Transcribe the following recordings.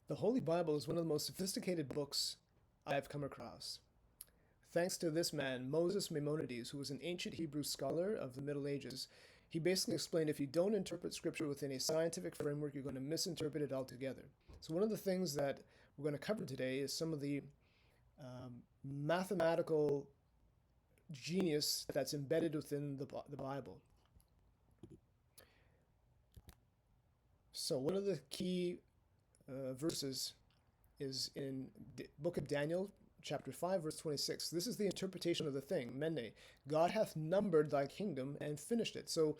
The Holy Bible is one of the most sophisticated books I've come across. Thanks to this man, Moses Maimonides, who was an ancient Hebrew scholar of the Middle Ages, he basically explained if you don't interpret Scripture within a scientific framework, you're going to misinterpret it altogether. So one of the things that we're going to cover today is some of the mathematical genius that's embedded within the Bible. So one of the key verses is in the book of Daniel, chapter 5, verse 26. This is the interpretation of the thing, Mene. God hath numbered thy kingdom and finished it. So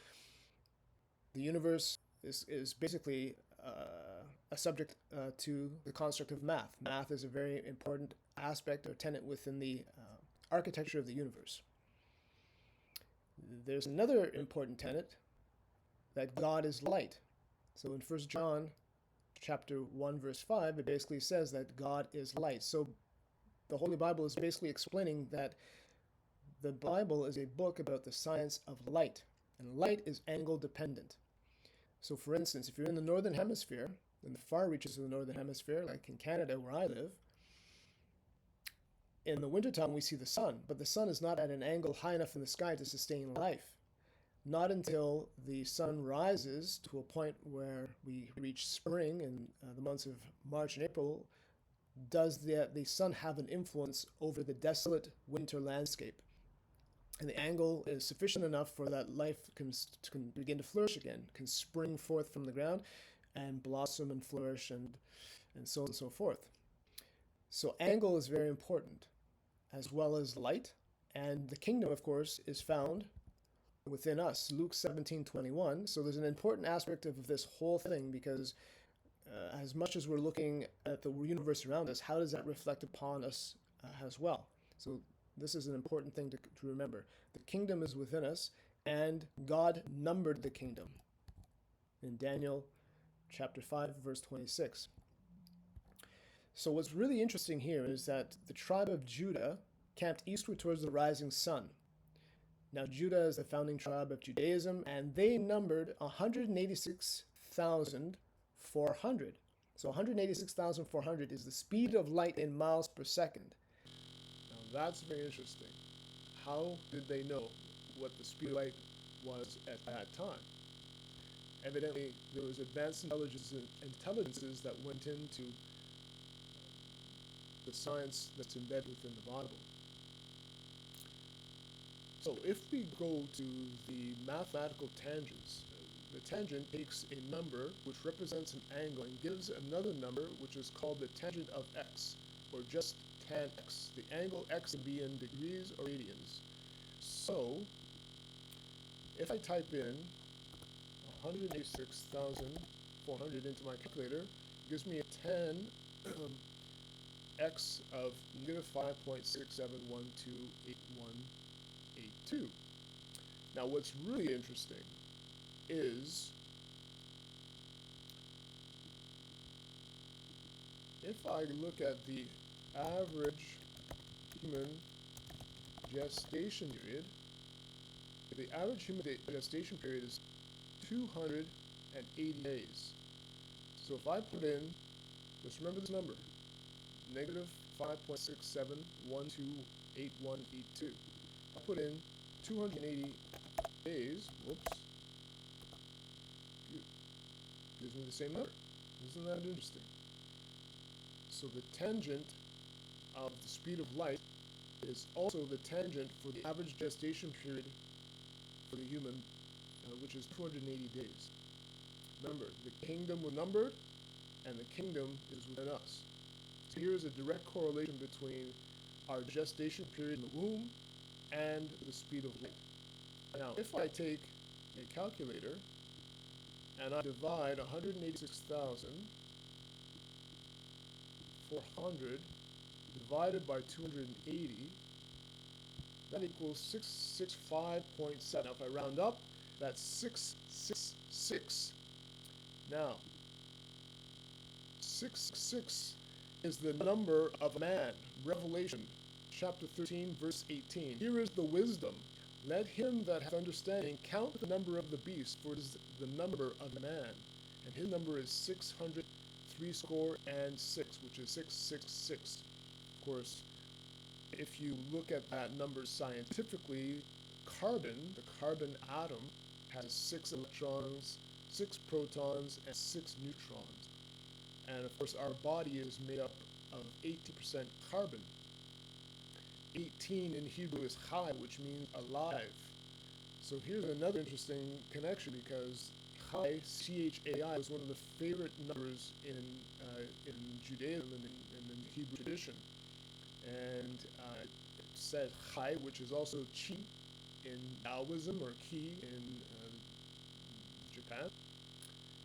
the universe is basically a subject to the construct of math. Math is a very important aspect or tenet within the architecture of the universe. There's another important tenet, that God is light. So in 1 John chapter 1 verse 5, it basically says that God is light. So the Holy Bible is basically explaining that the Bible is a book about the science of light, and light is angle dependent. So for instance, if you're in the northern hemisphere, in the far reaches of the northern hemisphere, like in Canada where I live, in the wintertime we see the sun, but the sun is not at an angle high enough in the sky to sustain life. Not until the sun rises to a point where we reach spring in the months of March and April does the sun have an influence over the desolate winter landscape. And the angle is sufficient enough for that life can begin to flourish again, can spring forth from the ground and blossom and flourish and so on and so forth. So angle is very important, as well as light. And the kingdom, of course, is found within us, Luke 17:21. So there's an important aspect of this whole thing, because as much as we're looking at the universe around us, how does that reflect upon us as well? So this is an important thing to remember. The kingdom is within us, and God numbered the kingdom in Daniel chapter 5, verse 26. So what's really interesting here is that the tribe of Judah camped eastward towards the rising sun. Now, Judah is the founding tribe of Judaism, and they numbered 186,400. So 186,400 is the speed of light in miles per second. Now, that's very interesting. How did they know what the speed of light was at that time? Evidently, there was advanced intelligences that went into the science that's embedded within the Bible. So if we go to the mathematical tangents, the tangent takes a number which represents an angle and gives another number which is called the tangent of x, or just tan x. The angle x can be in degrees or radians. So if I type in 186,400 into my calculator, it gives me a tan x of negative 5.67128182. Now what's really interesting is if I look at the average human gestation period, the average human gestation period is 280 days. So if I put in, just remember this number, negative 5.67128182. I put in 280 days, whoops, gives me the same number. Isn't that interesting? So the tangent of the speed of light is also the tangent for the average gestation period for the human, which is 280 days. Remember, the kingdom was numbered, and the kingdom is within us. So here is a direct correlation between our gestation period in the womb and the speed of light. Now, if I take a calculator and I divide 186,400 divided by 280, that equals 665.7. Now, if I round up, that's 666. Now, 666 is the number of man. Revelation chapter 13, verse 18. Here is the wisdom. Let him that hath understanding count the number of the beast, for it is the number of man, and his number is 603 threescore and 6, which is 666. Of course, if you look at that number scientifically, the carbon atom, has 6 electrons, 6 protons, and 6 neutrons. And of course, our body is made up of 80% carbon. 18 in Hebrew is chai, which means alive. So here's another interesting connection, because chai, C-H-A-I, is one of the favorite numbers in Judaism and in the Hebrew tradition. And it said chai, which is also chi in Taoism, or ki in Japan.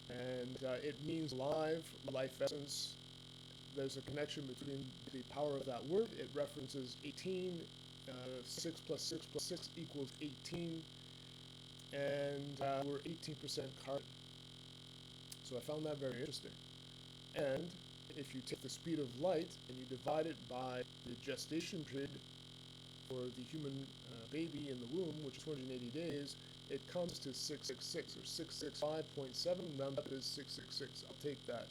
And it means live, life essence. There's a connection between the power of that word. It references 18, 6 plus 6 plus 6 equals 18, and we're 18% carbon. So I found that very interesting. And if you take the speed of light and you divide it by the gestation period for the human baby in the womb, which is 280 days, it comes to 666, or 665.7, round up is 666. I'll take that.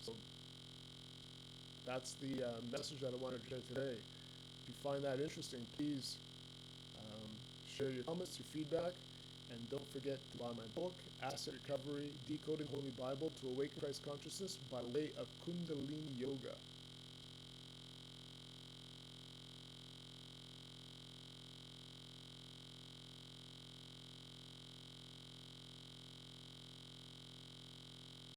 So that's the message that I wanted to share today. If you find that interesting, please share your comments, your feedback, and don't forget to buy my book, Asset Recovery, Decoding Holy Bible to Awaken Christ Consciousness by way of Kundalini Yoga.